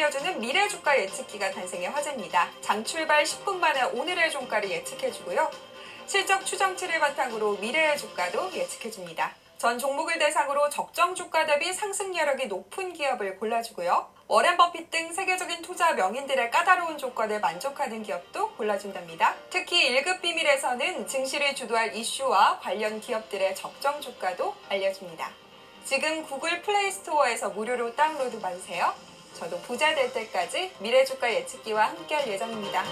알려주는 미래 주가 예측기가 탄생해 화제입니다. 장 출발 10분 만에 오늘의 종가를 예측해주고요. 실적 추정치를 바탕으로 미래의 주가도 예측해줍니다. 전 종목을 대상으로 적정 주가 대비 상승 여력이 높은 기업을 골라주고요. 워렌 버핏 등 세계적인 투자 명인들의 까다로운 조건에 만족하는 기업도 골라준답니다. 특히 1급 비밀에서는 증시를 주도할 이슈와 관련 기업들의 적정 주가도 알려줍니다. 지금 구글 플레이 스토어에서 무료로 다운로드 받으세요. 저도 부자 될 때까지 미래 주가 예측기와 함께할 예정입니다.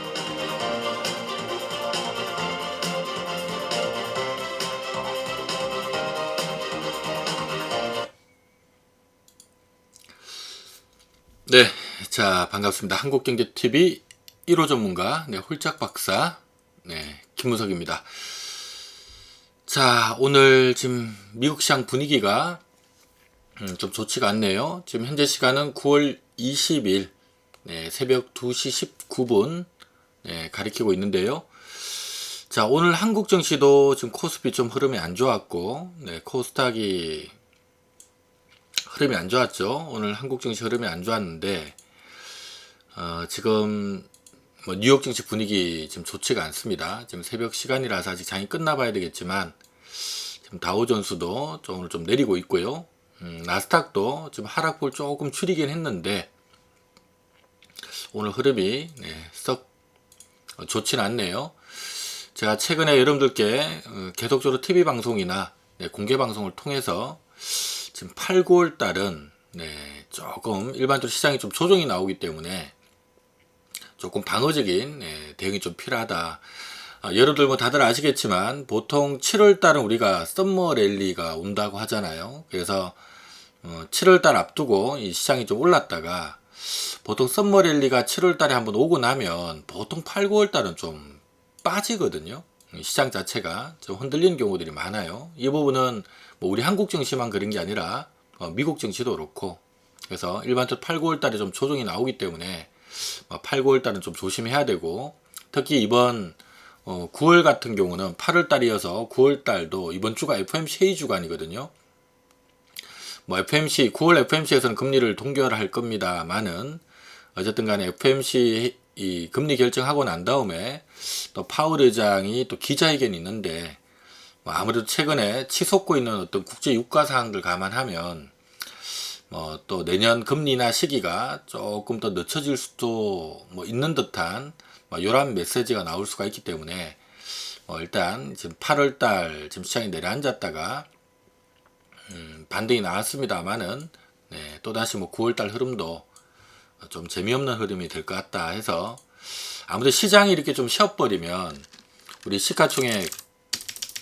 네, 자 반갑습니다. 한국경제TV 1호 전문가 홀짝 박사 김문석입니다. 자, 오늘 지금 미국 시장 분위기가 좀 좋지가 않네요. 지금 현재 시간은 9월 20일 새벽 2시 19분 가리키고 있는데요. 자, 오늘 한국 증시도 지금 코스피 좀 흐름이 안 좋았고 코스닥이 흐름이 안 좋았죠. 오늘 한국 증시 흐름이 안 좋았는데 지금 뭐 뉴욕 증시 분위기 지금 좋지가 않습니다. 지금 새벽 시간이라서 아직 장이 끝나봐야 되겠지만 지금 다우존스도 오늘 좀 내리고 있고요. 나스닥도 지금 하락폭을 조금 줄이긴 했는데 오늘 흐름이 썩 좋진 않네요. 제가 최근에 여러분들께 계속적으로 TV 방송이나 공개 방송을 통해서 지금 8, 9월 달은 조금 일반적으로 시장이 좀 조정이 나오기 때문에 조금 방어적인 대응이 좀 필요하다. 여러분들 뭐 다들 아시겠지만 보통 7월 달은 우리가 썸머 랠리가 온다고 하잖아요. 그래서 7월 달 앞두고 이 시장이 좀 올랐다가 보통 썸머 랠리가 7월 달에 한번 오고 나면 보통 8, 9월 달은 좀 빠지거든요. 시장 자체가 좀 흔들리는 경우들이 많아요. 이 부분은 뭐 우리 한국 증시만 그런 게 아니라 미국 증시도 그렇고, 그래서 일반적으로 8, 9월 달에 좀 조정이 나오기 때문에 8, 9월 달은 좀 조심해야 되고, 특히 이번 9월 같은 경우는 8월 달이어서 9월 달도 이번 주가 FOMC 회의 주간이거든요. 뭐 FOMC 9월 FOMC에서는 금리를 동결할 겁니다만은 어쨌든 간에 FOMC 이 금리 결정하고 난 다음에 또 파월 의장이 또 기자회견이 있는데 아무래도 최근에 치솟고 있는 어떤 국제 유가 사항들 감안하면 또 내년 금리나 시기가 조금 더 늦춰질 수도 있는 듯한 이런 메시지가 나올 수가 있기 때문에 일단 지금 8월 달 지금 시장이 내려앉았다가 반등이 나왔습니다만은 또다시 9월 달 흐름도 좀 재미없는 흐름이 될 것 같다 해서 아무래도 시장이 이렇게 좀 쉬어버리면 우리 시가총액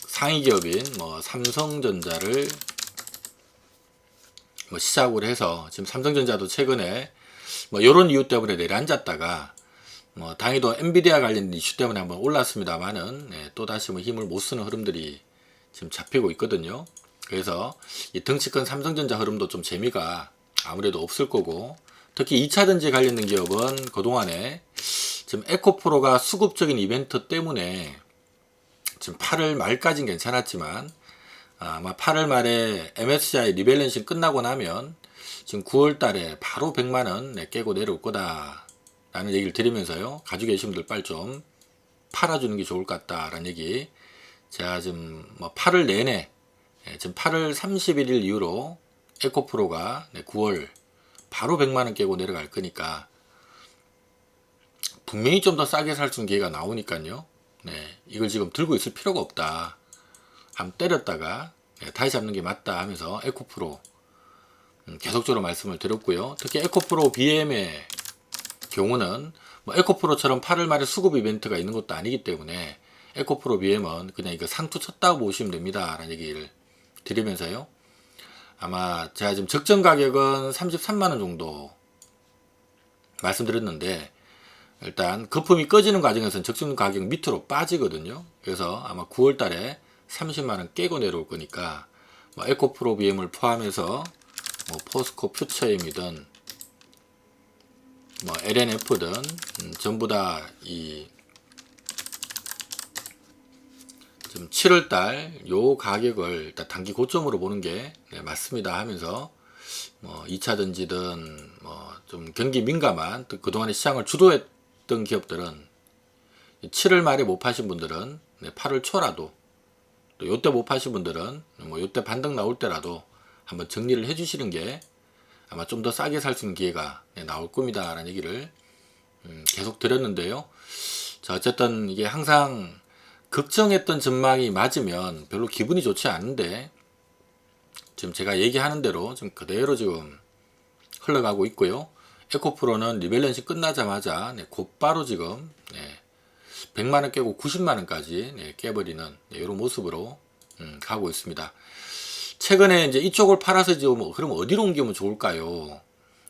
상위 기업인 삼성전자를 시작으로 해서 지금 삼성전자도 최근에 이런 이유 때문에 내려앉았다가 당연히도 엔비디아 관련 이슈 때문에 한번 올랐습니다만은 또다시 힘을 못 쓰는 흐름들이 지금 잡히고 있거든요. 그래서 이 덩치큰 삼성전자 흐름도 좀 재미가 아무래도 없을 거고, 특히 2차전지 관련된 기업은 그동안에 지금 에코프로가 수급적인 이벤트 때문에 지금 8월 말까지는 괜찮았지만 아마 8월 말에 MSCI 리밸런싱 끝나고 나면 지금 9월 달에 바로 100만원 깨고 내려올 거다 라는 얘기를 드리면서요, 가지고 계신 분들 빨리 좀 팔아주는 게 좋을 것 같다 라는 얘기. 제가 지금 8월 내내 지금 8월 31일 이후로 에코프로가 9월 바로 100만원 깨고 내려갈 거니까 분명히 좀 더 싸게 살 수 있는 기회가 나오니까요. 이걸 지금 들고 있을 필요가 없다. 한번 때렸다가 다시 잡는 게 맞다 하면서 에코프로 계속적으로 말씀을 드렸고요. 특히 에코프로 BM의 경우는 에코프로처럼 8월 말에 수급 이벤트가 있는 것도 아니기 때문에 에코프로 BM은 그냥 이거 상투 쳤다고 보시면 됩니다 라는 얘기를 드리면서요, 아마 제가 지금 적정 가격은 33만원 정도 말씀드렸는데 일단 거품이 꺼지는 과정에서는 적정 가격 밑으로 빠지거든요. 그래서 아마 9월 달에 30만원 깨고 내려올 거니까 에코프로 BM을 포함해서 포스코 퓨처엠이든 LNF든 전부 다 이 지금 7월달 요 가격을 일단 단기 고점으로 보는 게 맞습니다 하면서 뭐 2차 전지든 뭐 좀 경기 민감한 또 그동안에 시장을 주도했던 기업들은 7월 말에 못 파신 분들은 8월 초라도 또 요때 못 파신 분들은 뭐 요때 반등 나올 때라도 한번 정리를 해 주시는 게 아마 좀 더 싸게 살 수 있는 기회가 나올 겁니다 라는 얘기를 계속 드렸는데요. 자, 어쨌든 이게 항상 걱정했던 전망이 맞으면 별로 기분이 좋지 않은데 지금 제가 얘기하는 대로 지금 그대로 지금 흘러가고 있고요. 에코프로는 리밸런싱 끝나자마자 곧바로 지금 100만원 깨고 90만원까지 깨버리는 이런 모습으로 가고 있습니다. 최근에 이제 이쪽을 팔아서 지금 그럼 어디로 옮기면 좋을까요?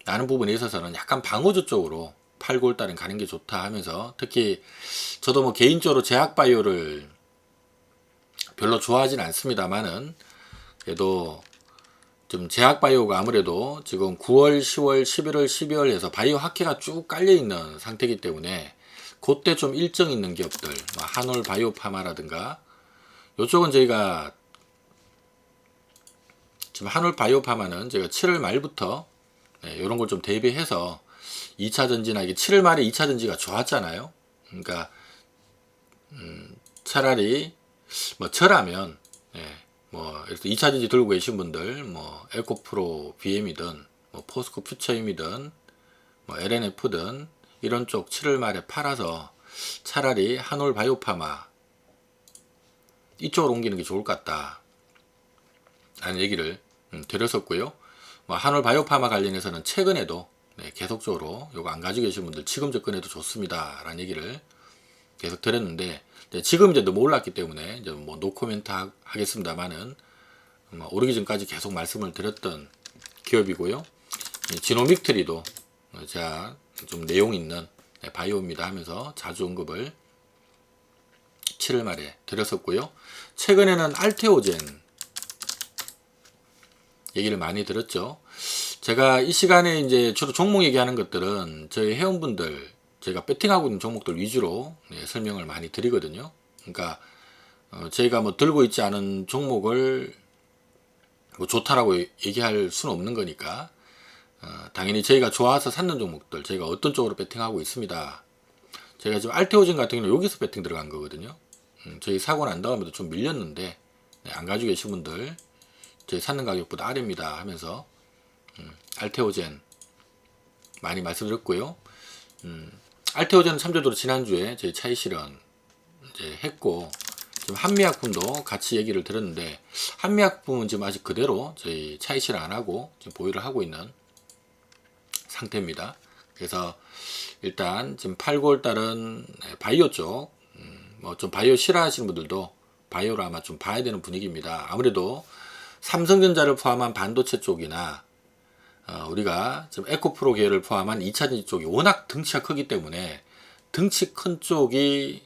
라는 부분에 있어서는 약간 방어주 쪽으로 8, 9월 달엔 가는 게 좋다 하면서 특히 저도 뭐 개인적으로 제약바이오를 별로 좋아하진 않습니다만은 그래도 좀 제약바이오가 아무래도 지금 9월, 10월, 11월, 12월에서 바이오 학회가 쭉 깔려있는 상태이기 때문에 그때 좀 일정 있는 기업들 뭐 한올 바이오파마라든가 이쪽은 저희가 지금 한올 바이오파마는 제가 7월 말부터 이런 걸 좀 대비해서 2차 전지나 이게 7월 말에 2차 전지가 좋았잖아요. 그러니까 차라리 뭐 저라면 뭐 2차 전지 들고 계신 분들 뭐 에코프로 BM이든 뭐 포스코 퓨처임이든 뭐 LNF든 이런 쪽 7월 말에 팔아서 차라리 한올 바이오파마 이쪽으로 옮기는 게 좋을 것 같다 라는 얘기를 드렸었고요. 뭐 한올 바이오파마 관련해서는 최근에도 계속적으로 요거 안 가지고 계신 분들 지금 접근해도 좋습니다 라는 얘기를 계속 드렸는데 지금 이제 너무 올랐기 때문에 이제 뭐 노코멘트 하겠습니다만은 오르기 전까지 계속 말씀을 드렸던 기업이고요. 지노믹트리도 제가 좀 내용 있는 바이오입니다 하면서 자주 언급을 7월 말에 드렸었고요. 최근에는 알테오젠 얘기를 많이 들었죠. 제가 이 시간에 이제 주로 종목 얘기하는 것들은 저희 회원분들 제가 배팅하고 있는 종목들 위주로 설명을 많이 드리거든요. 그러니까 저희가 뭐 들고 있지 않은 종목을 뭐 좋다라고 얘기할 수는 없는 거니까 당연히 저희가 좋아서 샀는 종목들 저희가 어떤 쪽으로 배팅하고 있습니다. 제가 지금 알테오진 같은 경우는 여기서 배팅 들어간 거거든요. 저희 사고 난 다음에도 좀 밀렸는데 안 가지고 계신 분들 저희 샀는 가격보다 아래입니다 하면서 알테오젠 많이 말씀드렸고요. 알테오젠 참조도로 지난주에 저희 차이 실현 이제 했고 지금 한미약품도 같이 얘기를 들었는데 한미약품은 지금 아직 그대로 저희 차이 실현 안 하고 지금 보유를 하고 있는 상태입니다. 그래서 일단 지금 8, 9월 달은 바이오 쪽 뭐 좀 바이오 싫어하시는 분들도 바이오를 아마 좀 봐야 되는 분위기입니다. 아무래도 삼성전자를 포함한 반도체 쪽이나 우리가 지금 에코프로 계열을 포함한 2차전지 쪽이 워낙 덩치가 크기 때문에 덩치 큰 쪽이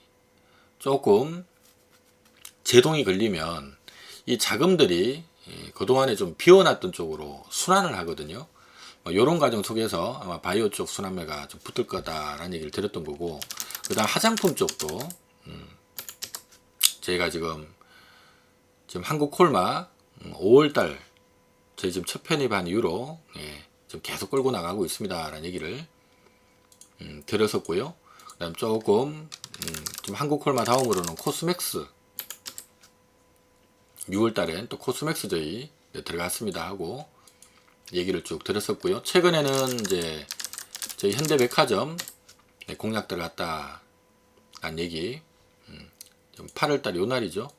조금 제동이 걸리면 이 자금들이 그동안에 좀 비워놨던 쪽으로 순환을 하거든요. 이런 과정 속에서 아마 바이오 쪽 순환매가 좀 붙을 거다라는 얘기를 드렸던 거고, 그 다음 화장품 쪽도 저희가 지금 한국콜마 5월달 저희 지금 첫 편입한 이후로 지금 계속 끌고 나가고 있습니다라는 얘기를 드렸었고요. 그다음 조금 지금 한국콜마 다음으로는 코스맥스 6월달엔 또 코스맥스 저희 들어갔습니다 하고 얘기를 쭉 드렸었고요. 최근에는 이제 저희 현대백화점 공략 들어갔다라는 얘기 좀 8월달 요 날이죠.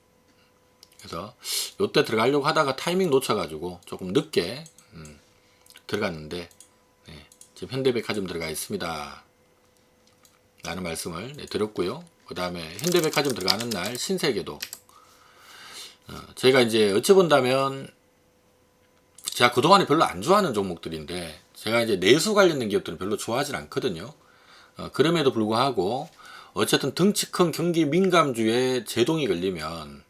그래서 요때 들어가려고 하다가 타이밍 놓쳐가지고 조금 늦게 들어갔는데 지금 현대백화점 들어가 있습니다 라는 말씀을 드렸고요. 그 다음에 현대백화점 들어가는 날 신세계도 저희가 이제 어찌 본다면 제가 그동안에 별로 안 좋아하는 종목들인데 제가 이제 내수 관련된 기업들은 별로 좋아하진 않거든요. 그럼에도 불구하고 어쨌든 덩치 큰 경기 민감주에 제동이 걸리면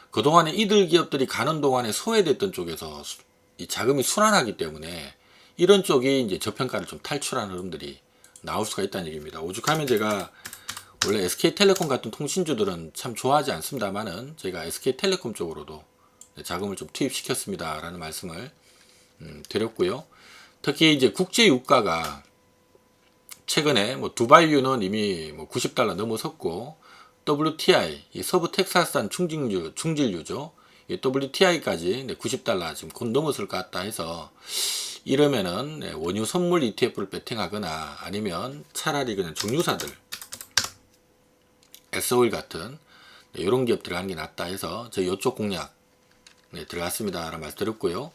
그동안에 이들 기업들이 가는 동안에 소외됐던 쪽에서 이 자금이 순환하기 때문에 이런 쪽이 이제 저평가를 좀 탈출하는 흐름들이 나올 수가 있다는 얘기입니다. 오죽하면 제가 원래 SK텔레콤 같은 통신주들은 참 좋아하지 않습니다만은 저희가 SK텔레콤 쪽으로도 자금을 좀 투입시켰습니다 라는 말씀을 드렸고요. 특히 이제 국제 유가가 최근에 뭐 두바이유는 이미 뭐 $90 넘어섰고, WTI 이 서부 텍사스산 충질유죠. 이 WTI까지 $90 지금 곧 넘었을 것 같다 해서, 이러면은 원유 선물 ETF를 베팅하거나 아니면 차라리 그냥 정유사들 S오일 같은 이런 기업 들어가는 게 낫다 해서 저희 이쪽 공략 들어갔습니다 라는 말씀 드렸고요.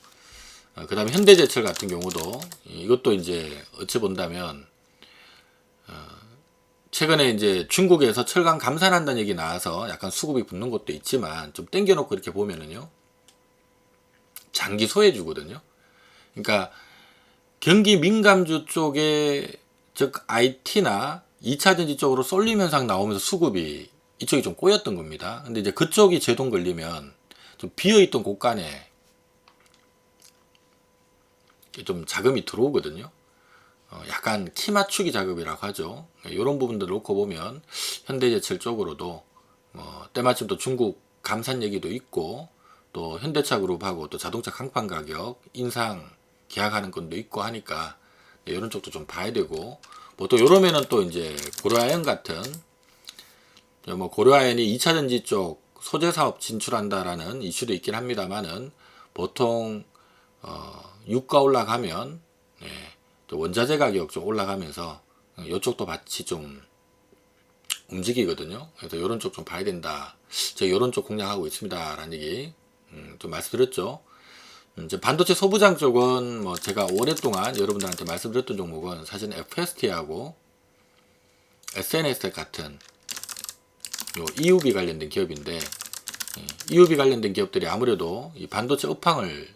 그 다음에 현대제철 같은 경우도 이것도 이제 어찌 본다면 최근에 이제 중국에서 철강 감산한다는 얘기 나와서 약간 수급이 붙는 것도 있지만, 좀 땡겨놓고 이렇게 보면은요, 장기 소외주거든요. 그러니까 경기 민감주 쪽에, 즉 IT나 2차전지 쪽으로 쏠림 현상 나오면서 수급이 이쪽이 좀 꼬였던 겁니다. 근데 이제 그쪽이 제동 걸리면 좀 비어있던 곳간에 좀 자금이 들어오거든요. 약간 키 맞추기 작업이라고 하죠. 이런 부분들 놓고 보면 현대제철 쪽으로도 때마침 또 중국 감산 얘기도 있고, 또 현대차 그룹하고 또 자동차 강판 가격 인상 계약하는 건도 있고 하니까 이런 쪽도 좀 봐야 되고, 뭐 또 이러면은 또 이제 고려아연 같은, 뭐 고려아연이 2차전지 쪽 소재 사업 진출한다라는 이슈도 있긴 합니다만은, 보통 유가 올라가면 또 원자재 가격 좀 올라가면서 이쪽도 같이 좀 움직이거든요. 그래서 이런 쪽 좀 봐야 된다. 제가 이런 쪽 공략하고 있습니다 라는 얘기 좀 말씀드렸죠. 이제 반도체 소부장 쪽은 뭐 제가 오랫동안 여러분들한테 말씀드렸던 종목은 사실 FST하고 SNS 같은 요 EUV 관련된 기업인데, EUV 관련된 기업들이 아무래도 이 반도체 업황을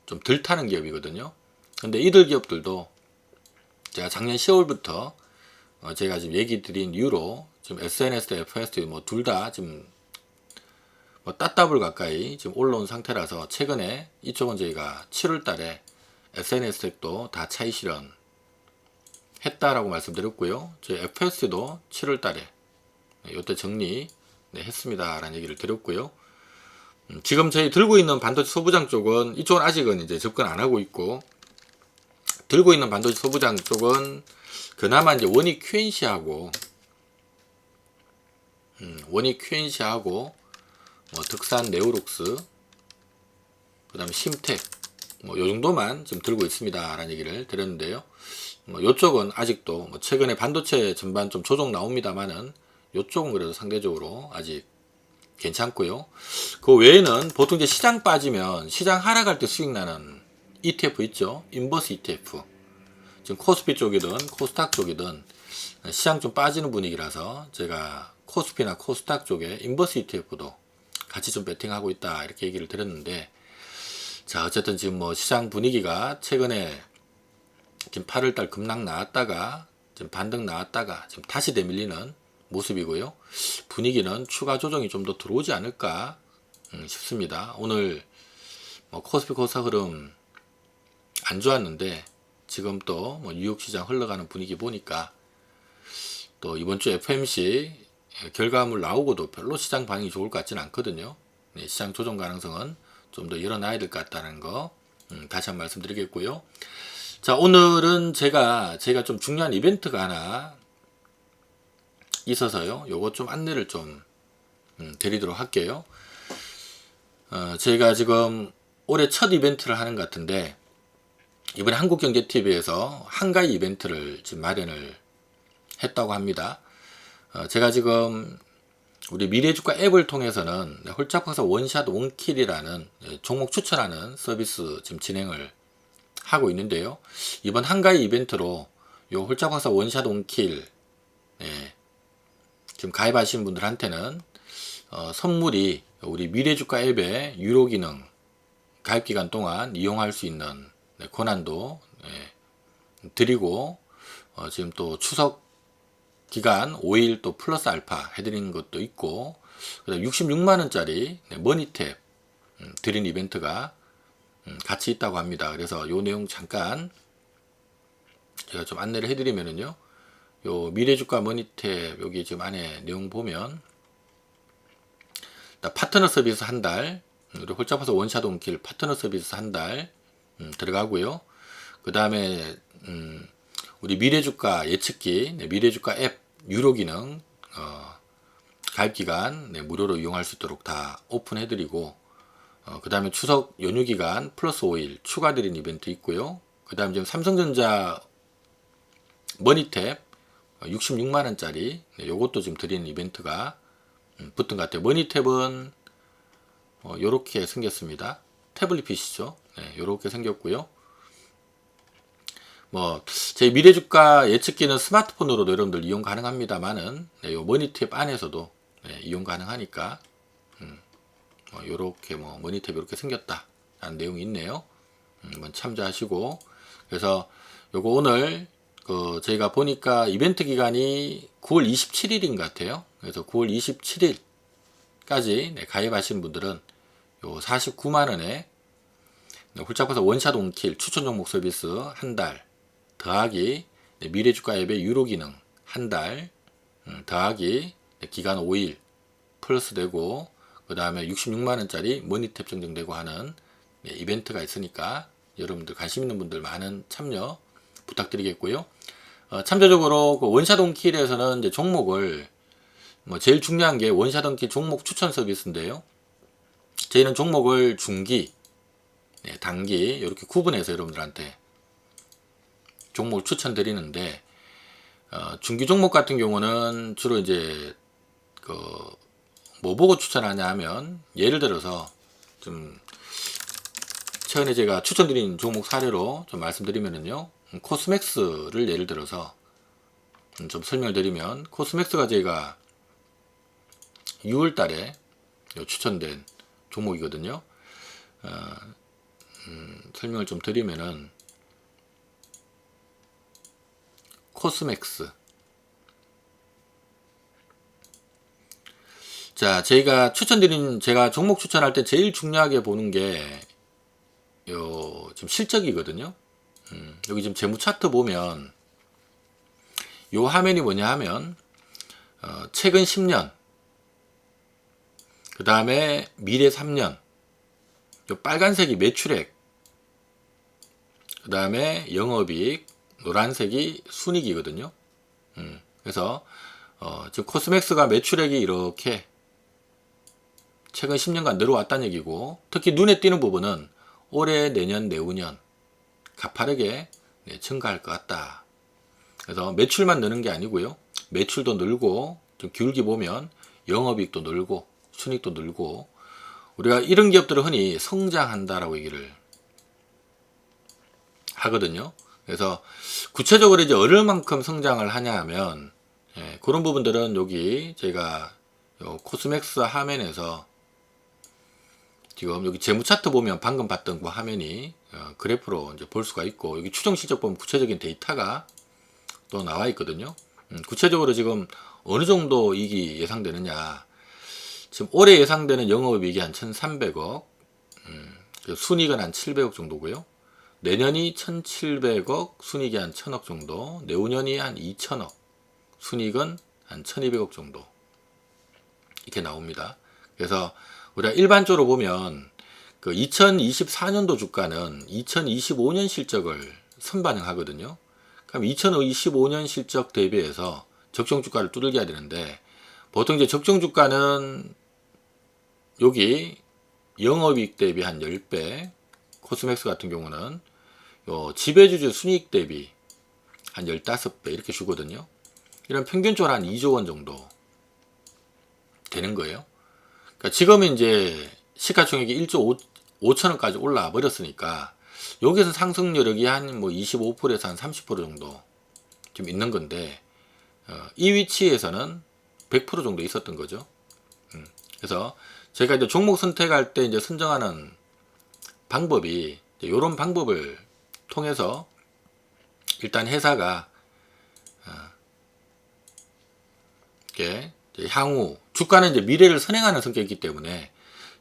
좀 덜 타는 기업이거든요. 근데 이들 기업들도 제가 작년 10월부터 제가 지금 얘기 드린 이유로 지금 SNS, FST 뭐 둘 다 지금 뭐 따따블 가까이 지금 올라온 상태라서, 최근에 이쪽은 저희가 7월 달에 SNS택도 다 차이 실현 했다라고 말씀드렸고요. 저희 FST도 7월 달에 이때 정리 했습니다 라는 얘기를 드렸고요. 지금 저희 들고 있는 반도체 소부장 쪽은, 이쪽은 아직은 이제 접근 안 하고 있고, 들고 있는 반도체 소부장 쪽은 그나마 이제 원익 QNC하고 뭐 득산 네오록스, 그 다음에 심텍, 뭐 요 정도만 지금 들고 있습니다 라는 얘기를 드렸는데요. 뭐 요쪽은 아직도 뭐 최근에 반도체 전반 좀 조정 나옵니다만은, 요쪽은 그래도 상대적으로 아직 괜찮고요. 그 외에는 보통 이제 시장 빠지면 시장 하락할 때 수익 나는 ETF 있죠. 인버스 ETF. 지금 코스피 쪽이든 코스닥 쪽이든 시장 좀 빠지는 분위기라서 제가 코스피나 코스닥 쪽에 인버스 ETF도 같이 좀 배팅하고 있다 이렇게 얘기를 드렸는데, 자 어쨌든 지금 뭐 시장 분위기가 최근에 지금 8월달 급락 나왔다가 지금 반등 나왔다가 지금 다시 내밀리는 모습이고요. 분위기는 추가 조정이 좀 더 들어오지 않을까 싶습니다. 오늘 뭐 코스피 코스닥 흐름 안 좋았는데, 지금 또 뭐 뉴욕 시장 흘러가는 분위기 보니까 또 이번 주 FMC 결과물 나오고도 별로 시장 반응이 좋을 것 같지는 않거든요. 시장 조정 가능성은 좀 더 열어놔야 될 것 같다는 거 다시 한번 말씀드리겠고요. 자, 오늘은 제가 좀 중요한 이벤트가 하나 있어서요. 요거 좀 안내를 좀 드리도록 할게요. 저희가 지금 올해 첫 이벤트를 하는 것 같은데, 이번에 한국경제TV에서 한가위 이벤트를 지금 마련을 했다고 합니다. 제가 지금 우리 미래주가 앱을 통해서는 홀짝박사 원샷 원킬이라는 종목 추천하는 서비스 지금 진행을 하고 있는데요. 이번 한가위 이벤트로 요 홀짝박사 원샷 원킬 지금 가입하신 분들한테는 선물이 우리 미래주가 앱의 유료 기능 가입 기간 동안 이용할 수 있는 권한도 드리고, 지금 또 추석 기간 5일 또 플러스 알파 해드리는 것도 있고, 그다음 66만원짜리 머니탭 드린 이벤트가 같이 있다고 합니다. 그래서 요 내용 잠깐 제가 좀 안내를 해드리면은요, 요 미래주가 머니탭 여기 지금 안에 내용 보면 파트너 서비스 한 달, 우리 홀짝박사 원샷 원킬 파트너 서비스 한 달, 들어가고요. 그 다음에 우리 미래주가 예측기, 미래주가 앱 유료 기능 가입 기간 무료로 이용할 수 있도록 다 오픈해드리고, 그 다음에 추석 연휴 기간 플러스 5일 추가 드린 이벤트 있고요. 그 다음에 지금 삼성전자 머니탭 66만원짜리 요것도 지금 드리는 이벤트가 붙은 것 같아요. 머니탭은 요렇게 생겼습니다. 태블릿 PC죠. 요렇게 생겼고요. 제 미래주가 예측기는 스마트폰으로도 여러분들 이용 가능합니다만은, 요 머니탭 안에서도 이용 가능하니까, 요렇게 머니탭 이렇게 생겼다 라는 내용이 있네요. 한번 참조하시고, 그래서 요거 오늘 저희가 보니까 이벤트 기간이 9월 27일인 것 같아요. 그래서 9월 27일까지 가입하시는 분들은 요 49만원에 훌쩍 봐서 원샷 온킬 추천 종목 서비스 한 달 더하기 미래주가 앱의 유료 기능 한 달 더하기 기간 5일 플러스 되고, 그 다음에 66만원짜리 머니탭 증정되고 하는 이벤트가 있으니까 여러분들 관심 있는 분들 많은 참여 부탁드리겠고요. 참조적으로 그 원샷 온킬에서는 이제 종목을 제일 중요한 게 원샷 온킬 종목 추천 서비스인데요. 저희는 종목을 중기, 단기 이렇게 구분해서 여러분들한테 종목을 추천드리는데, 중기 종목 같은 경우는 주로 이제 뭐 보고 추천하냐 하면, 예를 들어서 좀 최근에 제가 추천드린 종목 사례로 좀 말씀드리면은요, 코스맥스를 예를 들어서 좀 설명을 드리면, 코스맥스가 저희가 6월 달에 추천된 종목이거든요. 설명을 좀 드리면은, 코스맥스. 자, 제가 종목 추천할 때 제일 중요하게 보는 게, 지금 실적이거든요. 여기 지금 재무 차트 보면, 요 화면이 뭐냐 하면, 최근 10년, 그 다음에 미래 3년, 요 빨간색이 매출액, 그 다음에 영업이익, 노란색이 순이익이거든요. 그래서 지금 코스맥스가 매출액이 이렇게 최근 10년간 늘어왔다는 얘기고, 특히 눈에 띄는 부분은 올해, 내년, 내후년 가파르게 증가할 것 같다. 그래서 매출만 느는 게 아니고요, 매출도 늘고, 좀 기울기 보면 영업이익도 늘고 순이익도 늘고, 우리가 이런 기업들을 흔히 성장한다라고 얘기를 하거든요. 그래서 구체적으로 이제 얼마만큼 성장을 하냐 하면, 그런 부분들은 여기 제가 코스맥스 화면에서 지금 여기 재무 차트 보면 방금 봤던 그 화면이 그래프로 이제 볼 수가 있고, 여기 추정 실적 보면 구체적인 데이터가 또 나와 있거든요. 구체적으로 지금 어느 정도 이익이 예상되느냐, 지금 올해 예상되는 영업이익이 한 1,300억, 순이익은 한 700억 정도고요. 내년이 1,700억, 순이익이 한 1,000억 정도, 내후년이 한 2,000억, 순이익은 한 1,200억 정도 이렇게 나옵니다. 그래서 우리가 일반적으로 보면 그 2024년도 주가는 2025년 실적을 선반영하거든요. 그럼 2025년 실적 대비해서 적정 주가를 두들겨야 되는데, 보통 이제 적정 주가는 여기 영업이익 대비 한 10배, 코스맥스 같은 경우는 요 지배주주 순이익 대비 한 15배 이렇게 주거든요. 이런 평균적으로 한 2조 원 정도 되는 거예요. 그러니까 지금은 이제 시가총액이 1조 5천원까지 올라와 버렸으니까, 여기서 상승 여력이 한 25%에서 한 30% 정도 좀 있는 건데, 이 위치에서는 100% 정도 있었던 거죠. 그래서 제가 이제 종목 선택할 때 이제 선정하는 방법이 이런 방법을 통해서, 일단 회사가 이렇게 향후 주가는 이제 미래를 선행하는 성격이기 때문에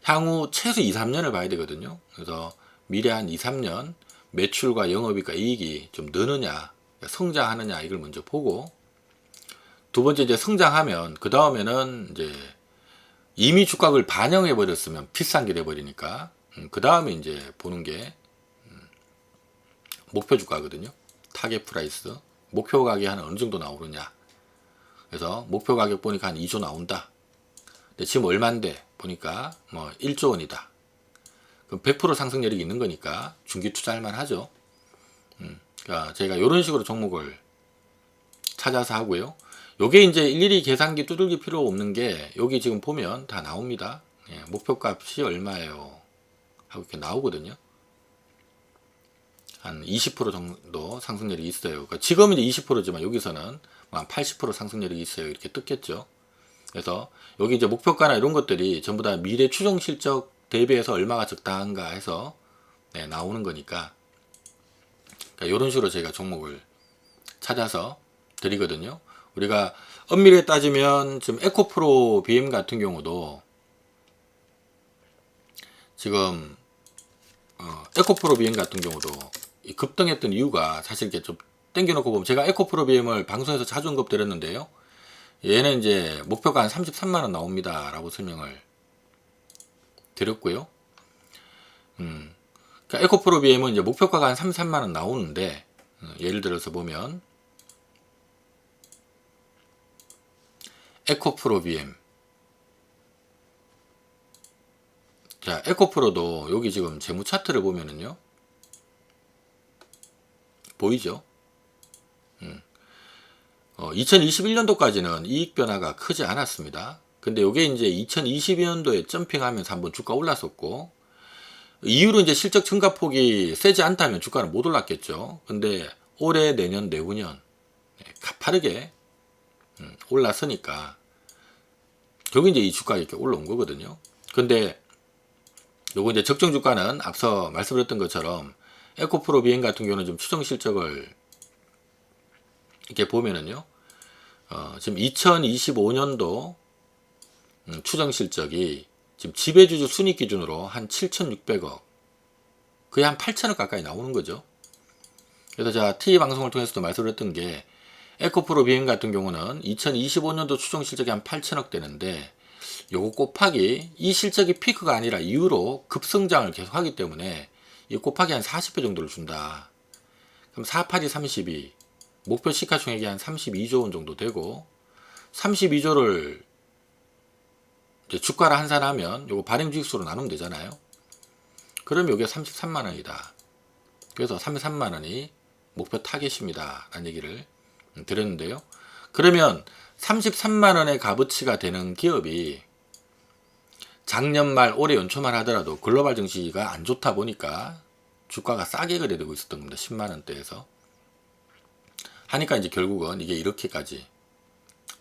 향후 최소 2, 3년을 봐야 되거든요. 그래서 미래 한 2, 3년 매출과 영업이익과 이익이 좀 느느냐, 성장하느냐, 이걸 먼저 보고, 두 번째 이제 성장하면 그 다음에는 이제 이미 주가를 반영해 버렸으면 비싼 게 돼 버리니까, 그 다음에 이제 보는 게 목표 주가거든요. 타겟 프라이스. 목표 가격이 한 어느 정도 나오느냐. 그래서 목표 가격 보니까 한 2조 나온다. 근데 지금 얼마인데 보니까 뭐 1조 원이다. 그럼 100% 상승률이 있는 거니까 중기 투자할 만하죠. 그러니까 제가 이런 식으로 종목을 찾아서 하고요. 요게 이제 일일이 계산기 두들길 필요 없는 게 여기 지금 보면 다 나옵니다. 예, 목표값이 얼마예요 하고 이렇게 나오거든요. 한 20% 정도 상승률이 있어요. 그러니까 지금은 이제 20%지만 여기서는 한 80% 상승률이 있어요. 이렇게 뜯겠죠. 그래서 여기 이제 목표가나 이런 것들이 전부 다 미래 추정 실적 대비해서 얼마가 적당한가 해서 네, 나오는 거니까 그러니까 이런 식으로 저희가 종목을 찾아서 드리거든요. 우리가 엄밀히 따지면 지금 에코프로 BM 같은 경우도 지금 에코프로 BM 같은 경우도 이 급등했던 이유가 사실 이렇게 좀 땡겨놓고 보면 제가 에코프로 BM을 방송에서 자주 언급드렸는데요. 얘는 이제 목표가 한 33만원 나옵니다 라고 설명을 드렸고요. 그러니까 에코프로 BM은 이제 목표가가 한 33만원 나오는데 예를 들어서 보면 에코프로 BM 자 에코프로도 여기 지금 재무 차트를 보면은요 보이죠? 2021년도까지는 이익 변화가 크지 않았습니다. 근데 이게 이제 2022년도에 점핑하면서 한번 주가 올랐었고 이후로 이제 실적 증가폭이 세지 않다면 주가는 못 올랐겠죠. 근데 올해 내년 내후년 가파르게 올랐으니까 결국 이제 이 주가가 이렇게 올라온 거거든요. 근데 요거 이제 적정 주가는 앞서 말씀드렸던 것처럼 에코프로 BM 같은 경우는 좀 추정 실적을 이렇게 보면은요. 지금 2025년도 추정 실적이 지금 지배주주 순이익 기준으로 한 7,600억 거의 한 8천억 가까이 나오는 거죠. 그래서 제가 TV 방송을 통해서도 말씀드렸던 게 에코프로 BM 같은 경우는 2025년도 추정 실적이 한 8천억 되는데 요거 곱하기 이 실적이 피크가 아니라 이후로 급성장을 계속 하기 때문에 이 곱하기 한 40배 정도를 준다. 그럼 4파지 32 목표 시가총액이 한 32조 원 정도 되고 32조를 이제 주가를 환산하면 요거 발행주익수로 나누면 되잖아요. 그러면 요게 33만 원이다. 그래서 33만 원이 목표 타겟입니다. 라는 얘기를 드렸는데요. 그러면 33만 원의 값어치가 되는 기업이 작년 말 올해 연초만 하더라도 글로벌 증시가 안 좋다 보니까 주가가 싸게 거래되고 있었던 겁니다. 10만 원대에서. 하니까 이제 결국은 이게 이렇게까지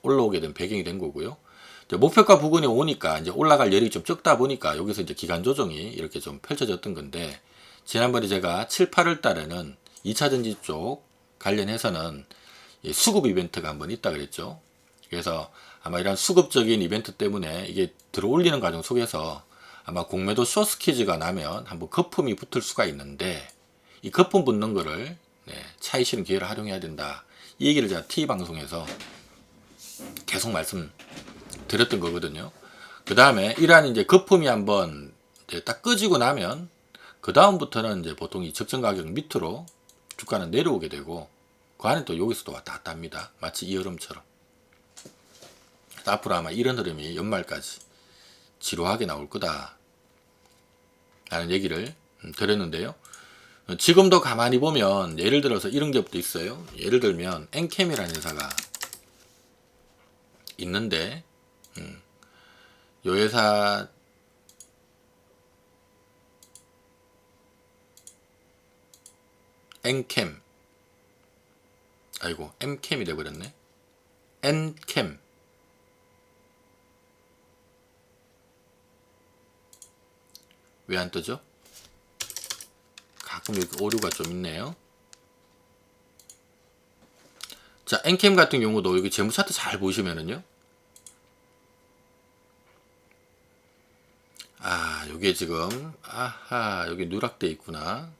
올라오게 된 배경이 된 거고요. 이제 목표가 부근에 오니까 이제 올라갈 여력이 좀 적다 보니까 여기서 이제 기간 조정이 이렇게 좀 펼쳐졌던 건데 지난번에 제가 7, 8월 달에는 2차전지 쪽 관련해서는 수급 이벤트가 한번 있다 그랬죠. 그래서 아마 이런 수급적인 이벤트 때문에 이게 들어올리는 과정 속에서 아마 공매도 쇼스퀴즈가 나면 한번 거품이 붙을 수가 있는데 이 거품 붙는 거를 차익 실현 기회를 활용해야 된다. 이 얘기를 제가 T방송에서 계속 말씀드렸던 거거든요. 그 다음에 이러한 이제 거품이 한번 이제 딱 꺼지고 나면 그 다음부터는 이제 보통 이 적정 가격 밑으로 주가는 내려오게 되고 그 안에 또 여기서도 왔다 갔다 합니다. 마치 이 흐름처럼. 앞으로 아마 이런 흐름이 연말까지 지루하게 나올 거다 라는 얘기를 드렸는데요. 지금도 가만히 보면 예를 들어서 이런 기업도 있어요. 예를 들면 엔캠이라는 회사가 있는데 이 회사 엔캠 아이고 M캠이 돼버렸네. N캠 왜 안 뜨죠? 가끔 여기 오류가 좀 있네요. 자, N캠 같은 경우도 여기 재무 차트 잘 보시면은요. 아, 요게 지금 아하, 여기 누락돼 있구나.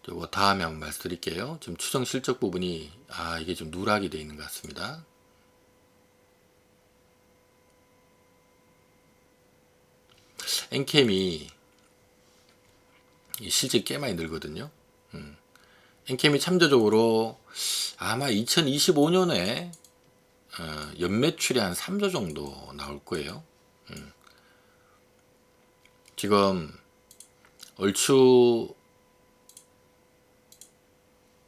요거 다음에 한번 말씀드릴게요. 지금 추정 실적 부분이 이게 좀 누락이 돼 있는 것 같습니다. 엔캠이 실제 꽤 많이 늘거든요. 엔캠이 참조적으로 아마 2025년에 연매출이 한 3조 정도 나올 거예요. 지금 얼추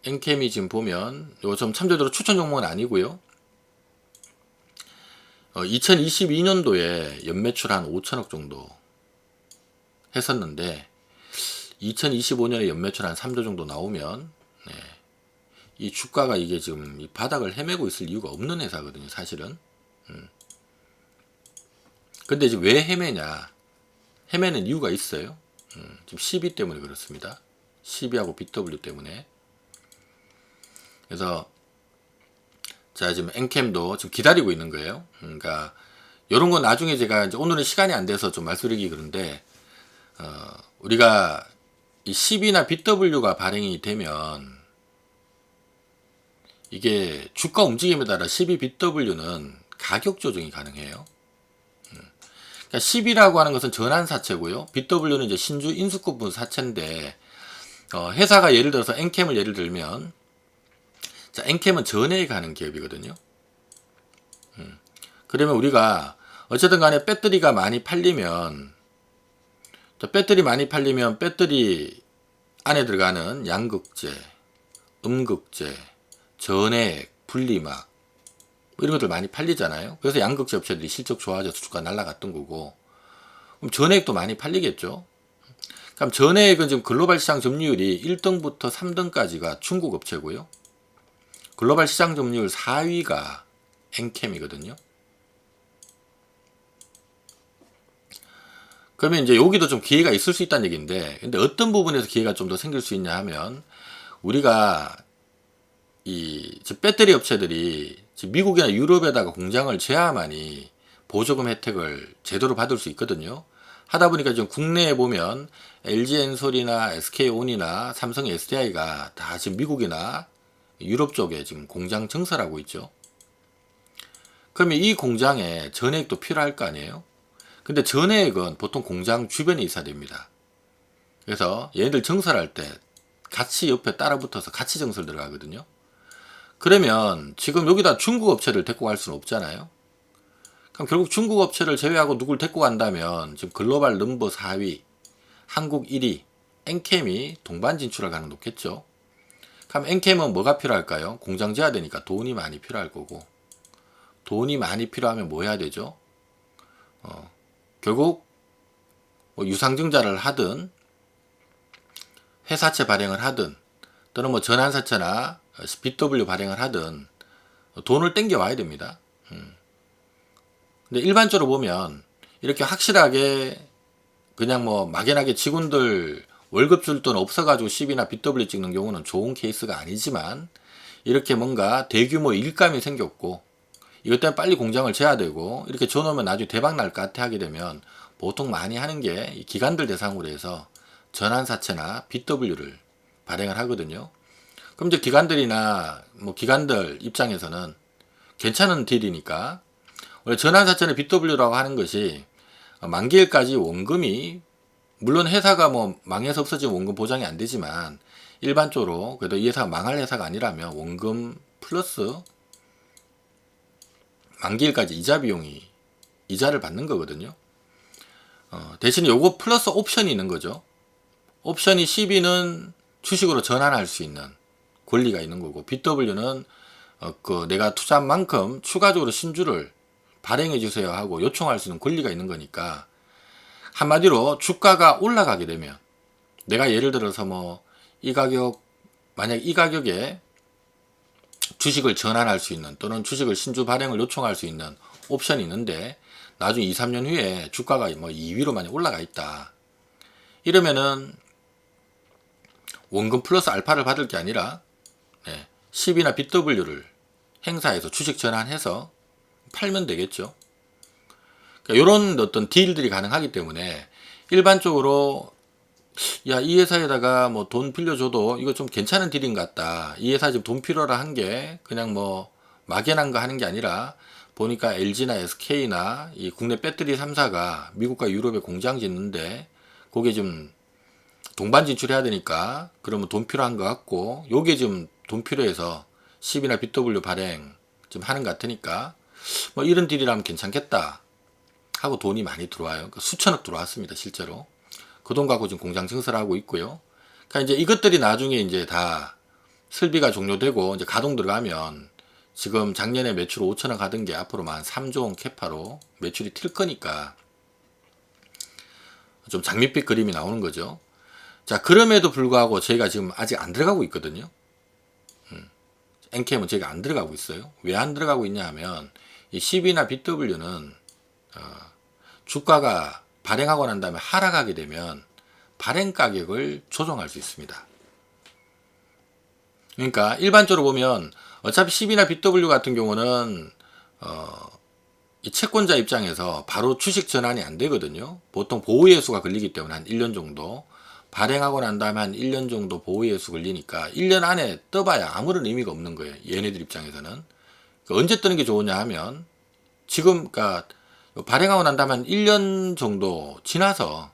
엔캠이 지금 보면 이거 좀 참조적으로 추천 종목은 아니고요. 2022년도에 연매출 한 5천억 정도 했었는데 2025년에 연매출 한 3조 정도 나오면 이 주가가 이게 지금 이 바닥을 헤매고 있을 이유가 없는 회사거든요, 사실은. 근데 이제 왜 헤매냐? 헤매는 이유가 있어요. 지금 CB 때문에 그렇습니다. CB하고 BW 때문에. 그래서 자, 지금 엔캠도 지금 기다리고 있는 거예요. 그러니까 이런 건 나중에 제가 이제 오늘은 시간이 안 돼서 좀 말씀드리기 그런데 우리가 이 CB나 BW가 발행이 되면 이게 주가 움직임에 따라 CB, BW는 가격 조정이 가능해요. 그러니까 CB라고 하는 것은 전환사채고요. BW는 이제 신주 인수급분 사채인데 회사가 예를 들어서 엔캠을 예를 들면 자, 엔캠은 전해에 가는 기업이거든요. 그러면 우리가 어쨌든 간에 배터리가 많이 팔리면 배터리 많이 팔리면 배터리 안에 들어가는 양극재, 음극재, 전해액, 분리막 이런 것들 많이 팔리잖아요. 그래서 양극재 업체들이 실적 좋아져서 주가 날아갔던 거고 그럼 전해액도 많이 팔리겠죠. 그럼 전해액은 지금 글로벌 시장 점유율이 1등부터 3등까지가 중국 업체고요. 글로벌 시장 점유율 4위가 엔캠이거든요. 그러면 이제 여기도 좀 기회가 있을 수 있다는 얘기인데, 근데 어떤 부분에서 기회가 좀 더 생길 수 있냐 하면, 우리가 배터리 업체들이 미국이나 유럽에다가 공장을 재야만이 보조금 혜택을 제대로 받을 수 있거든요. 하다 보니까 지금 국내에 보면 LG엔솔이나 SK온이나 삼성 SDI가 다 지금 미국이나 유럽 쪽에 지금 공장 증설하고 있죠. 그러면 이 공장에 전해액도 필요할 거 아니에요? 근데 전해액은 보통 공장 주변에 있어야 됩니다. 그래서 얘네들 증설할 때 같이 옆에 따라 붙어서 같이 증설 들어가거든요. 그러면 지금 여기다 중국 업체를 데리고 갈 수는 없잖아요. 그럼 결국 중국 업체를 제외하고 누굴 데리고 간다면 지금 글로벌 넘버 4위, 한국 1위, 엔캠이 동반 진출할 가능성이 높겠죠. 그럼 엔캠은 뭐가 필요할까요? 공장 지어야 되니까 돈이 많이 필요할 거고, 돈이 많이 필요하면 뭐 해야 되죠? 결국 뭐 유상증자를 하든 회사채 발행을 하든 또는 뭐 전환사채나 BW 발행을 하든 돈을 땡겨 와야 됩니다. 근데 일반적으로 보면 이렇게 확실하게 그냥 뭐 막연하게 직원들 월급 줄 돈 없어가지고 CB나 BW 찍는 경우는 좋은 케이스가 아니지만 이렇게 뭔가 대규모 일감이 생겼고 이것 때문에 빨리 공장을 재야 되고 이렇게 줘놓으면 나중에 대박 날 것 같아 하게 되면 보통 많이 하는 게 기관들 대상으로 해서 전환사채나 BW를 발행을 하거든요. 그럼 이제 기관들이나 뭐 기관들 입장에서는 괜찮은 딜이니까 원래 전환사채나 BW라고 하는 것이 만기일까지 원금이 물론 회사가 뭐 망해서 없어지면 원금 보장이 안 되지만 일반적으로 그래도 이 회사가 망할 회사가 아니라면 원금 플러스 만기일까지 이자 비용이 이자를 받는 거거든요. 대신에 요거 플러스 옵션이 있는 거죠. 옵션이 CB는 주식으로 전환할 수 있는 권리가 있는 거고 BW는 내가 투자한 만큼 추가적으로 신주를 발행해 주세요 하고 요청할 수 있는 권리가 있는 거니까 한마디로 주가가 올라가게 되면 내가 예를 들어서 뭐 이 가격 만약 이 가격에 주식을 전환할 수 있는 또는 주식을 신주 발행을 요청할 수 있는 옵션이 있는데 나중에 2, 3년 후에 주가가 뭐 2위로 많이 올라가 있다. 이러면은 원금 플러스 알파를 받을 게 아니라 CB나 BW를 행사해서 주식 전환해서 팔면 되겠죠. 그러니까 이런 어떤 딜들이 가능하기 때문에 일반적으로 야, 이 회사에다가 뭐 돈 빌려줘도 이거 좀 괜찮은 딜인 것 같다. 이 회사 지금 돈 필요라 한 게 그냥 뭐 막연한 거 하는 게 아니라 보니까 LG나 SK나 이 국내 배터리 3사가 미국과 유럽에 공장 짓는데 그게 좀 동반 진출해야 되니까 그러면 돈 필요한 것 같고 요게 좀 돈 필요해서 10이나 BW 발행 좀 하는 것 같으니까 뭐 이런 딜이라면 괜찮겠다 하고 돈이 많이 들어와요. 그러니까 수천억 들어왔습니다. 실제로. 그 돈 갖고 지금 공장 증설하고 있고요. 그러니까 이제 이것들이 나중에 이제 다 설비가 종료되고 이제 가동 들어가면 지금 작년에 매출 5천억 하던 게 앞으로 한 3조 원 캐파로 매출이 튈 거니까 좀 장밋빛 그림이 나오는 거죠. 자, 그럼에도 불구하고 저희가 지금 아직 안 들어가고 있거든요. NKM은 저희가 안 들어가고 있어요. 왜 안 들어가고 있냐 하면 이 CB나 BW는 주가가 발행하고 난 다음에 하락하게 되면 발행 가격을 조정할 수 있습니다. 그러니까 일반적으로 보면 어차피 CB나 BW 같은 경우는 이 채권자 입장에서 바로 주식 전환이 안 되거든요. 보통 보호예수가 걸리기 때문에 한 1년 정도 발행하고 난 다음에 한 1년 정도 보호예수 걸리니까 1년 안에 떠봐야 아무런 의미가 없는 거예요. 얘네들 입장에서는. 그러니까 언제 뜨는 게 좋으냐 하면 지금 그러니까 발행하고 난 다음에 한 1년 정도 지나서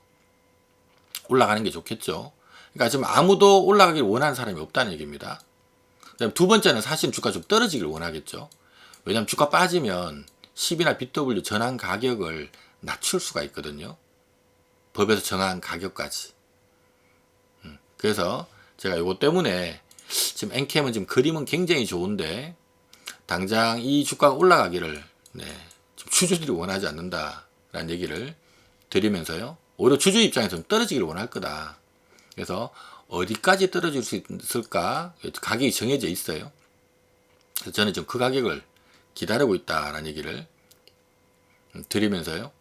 올라가는 게 좋겠죠. 그러니까 지금 아무도 올라가길 원하는 사람이 없다는 얘기입니다. 그다음 두 번째는 사실 주가 좀 떨어지길 원하겠죠. 왜냐하면 주가 빠지면 10이나 BW 전환 가격을 낮출 수가 있거든요. 법에서 정한 가격까지. 그래서 제가 이거 때문에 지금 NKM은 지금 그림은 굉장히 좋은데 당장 이 주가가 올라가기를 좀 주주들이 원하지 않는다라는 얘기를 드리면서요. 오히려 주주 입장에서는 떨어지기를 원할 거다. 그래서 어디까지 떨어질 수 있을까? 가격이 정해져 있어요. 그래서 저는 지금 그 가격을 기다리고 있다라는 얘기를 드리면서요.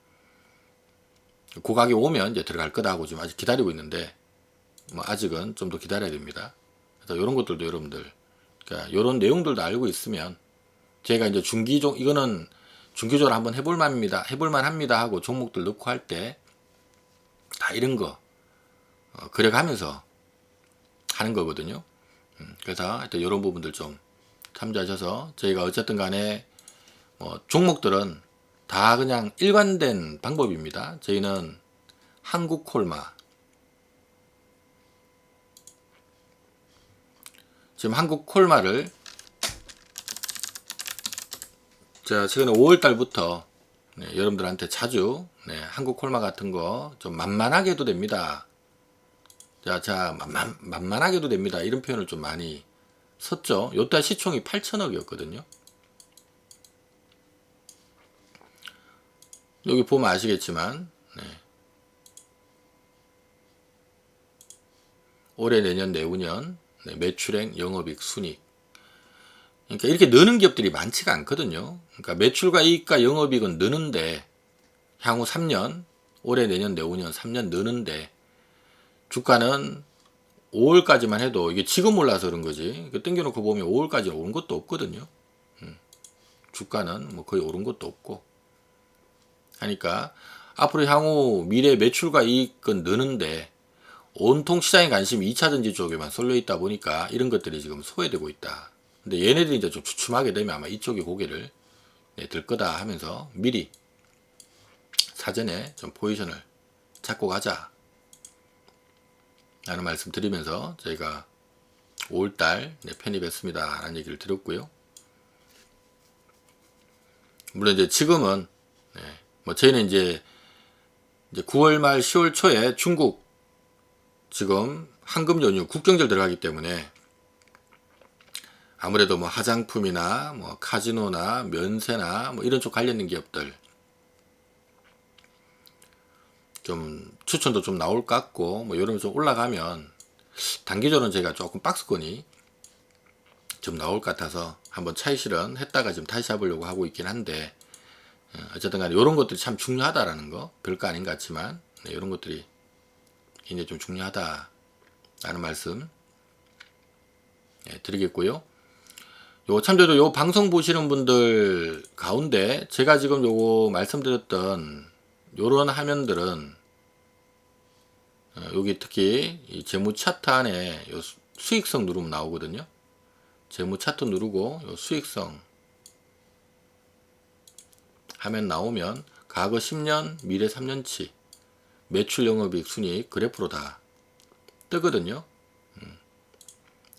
그 가격 오면 이제 들어갈 거다 하고 지금 아직 기다리고 있는데 뭐 아직은 좀 더 기다려야 됩니다. 그래서 이런 것들도 여러분들 그러니까 이런 내용들도 알고 있으면 제가 이제 중기종 이거는 중기적으로 한번 해볼만 합니다 하고 종목들 넣고 할 때 다 이런 거 그려가면서 하는 거거든요. 그래서 하여튼 이런 부분들 좀 참조하셔서 저희가 어쨌든 간에 종목들은 다 그냥 일관된 방법입니다. 저희는 한국콜마 지금 한국콜마를 자 최근에 5월달부터 여러분들한테 자주 한국콜마 같은 거 좀 만만하게 해도 됩니다. 만만하게 해도 됩니다. 이런 표현을 좀 많이 썼죠. 요달 시총이 8천억이었거든요. 여기 보면 아시겠지만 올해 내년 내후년 매출액 영업이익 순이익 그러니까 이렇게 느는 기업들이 많지가 않거든요. 그러니까 매출과 이익과 영업이익은 느는데 향후 3년 올해 내년 내후년 3년 느는데 주가는 5월까지만 해도 이게 지금 올라서 그런 거지 땡겨놓고 보면 5월까지 오른 것도 없거든요. 주가는 뭐 거의 오른 것도 없고 하니까 앞으로 향후 미래 매출과 이익은 느는데 온통 시장의 관심이 2차전지 쪽에만 쏠려 있다 보니까 이런 것들이 지금 소외되고 있다. 근데 얘네들이 이제 좀 주춤하게 되면 아마 이쪽에 고개를 들 거다 하면서 미리 사전에 좀 포지션을 잡고 가자 라는 말씀 드리면서 저희가 5월달 편입했습니다 라는 얘기를 드렸고요. 물론 이제 지금은 뭐 저희는 이제 9월 말 10월 초에 중국 지금 황금 연휴 국경절 들어가기 때문에 아무래도 뭐 화장품이나 뭐 카지노나 면세나 뭐 이런 쪽 관련된 기업들 좀 추천도 좀 나올 것 같고 뭐 이러면 좀 올라가면 단기적으로는 제가 조금 박스권이 좀 나올 것 같아서 한번 차익 실현 했다가 지금 다시 잡으려고 하고 있긴 한데 어쨌든 간에 이런 것들이 참 중요하다라는 거 별거 아닌 것 같지만 이런 것들이 굉장히 좀 중요하다라는 말씀 드리겠고요. 요 참조도 요 방송 보시는 분들 가운데 제가 지금 요거 말씀드렸던 요런 화면들은 여기 특히 이 재무 차트 안에 요 수익성 누르면 나오거든요. 재무 차트 누르고 요 수익성 하면 나오면 과거 10년, 미래 3년치 매출 영업이익 순이익 그래프로 다 뜨거든요.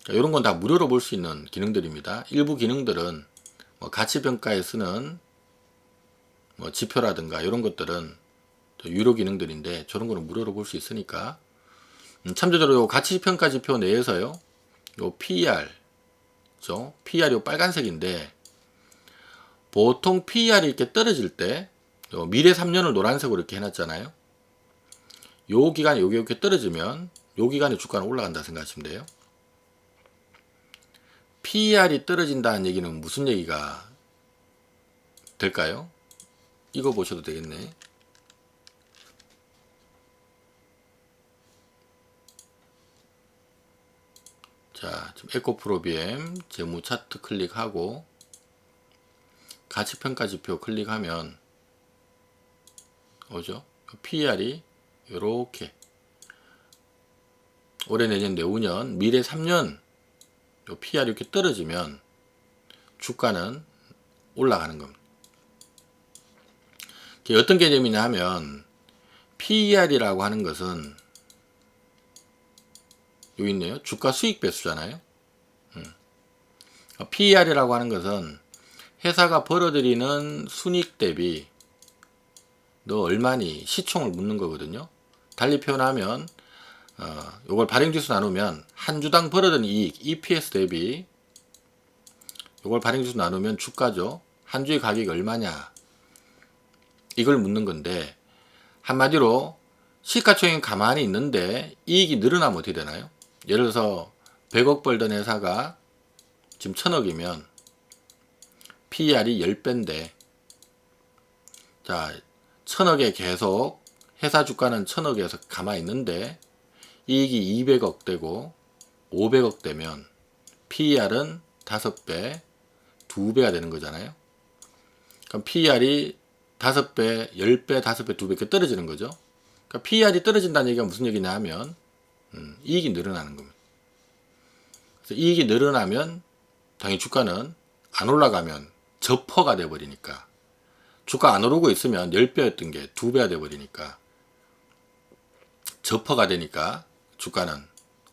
이런 건 다 무료로 볼 수 있는 기능들입니다. 일부 기능들은 뭐 가치평가에 쓰는 뭐 지표라든가 이런 것들은 또 유료 기능들인데 저런 거는 무료로 볼 수 있으니까 참조적으로 요 가치평가 지표 내에서요 요 PER 죠? PER이 요 빨간색인데 보통 PER이 이렇게 떨어질 때 요 미래 3년을 노란색으로 이렇게 해놨잖아요. 요 기간에 요게 이렇게 떨어지면 요 기간에 주가는 올라간다 생각하시면 돼요. PER이 떨어진다는 얘기는 무슨 얘기가 될까요? 이거 보셔도 되겠네. 자, 지금 에코프로비엠 재무 차트 클릭하고 가치평가 지표 클릭하면 오죠. PER이 요렇게 올해 내년 내후년 미래 3년 요 PER이 이렇게 떨어지면 주가는 올라가는 겁니다. 이게 어떤 개념이냐 하면 PER이라고 하는 것은 여기 있네요. 주가 수익 배수잖아요. PER이라고 하는 것은 회사가 벌어들이는 순익 대비 너 얼마니 시총을 묻는 거거든요. 달리 표현하면 요걸 발행지수 나누면 한 주당 벌어든 이익 EPS 대비 요걸 발행지수 나누면 주가죠. 한 주의 가격이 얼마냐 이걸 묻는 건데 한마디로 시가총액이 가만히 있는데 이익이 늘어나면 어떻게 되나요? 예를 들어서 100억 벌던 회사가 지금 1000억이면 PER이 10배인데 자 1000억에 계속 회사 주가는 1000억에서 가만히 있는데 이익이 200억 되고 500억 되면 PER은 5배, 2배가 되는 거잖아요. 그럼 PER이 5배, 10배, 5배, 2배 이렇게 떨어지는 거죠. 그러니까 PER이 떨어진다는 얘기가 무슨 얘기냐 하면 이익이 늘어나는 겁니다. 그래서 이익이 늘어나면 당연히 주가는 안 올라가면 저퍼가 돼버리니까 주가 안 오르고 있으면 10배였던 게 2배가 돼버리니까 저퍼가 되니까 주가는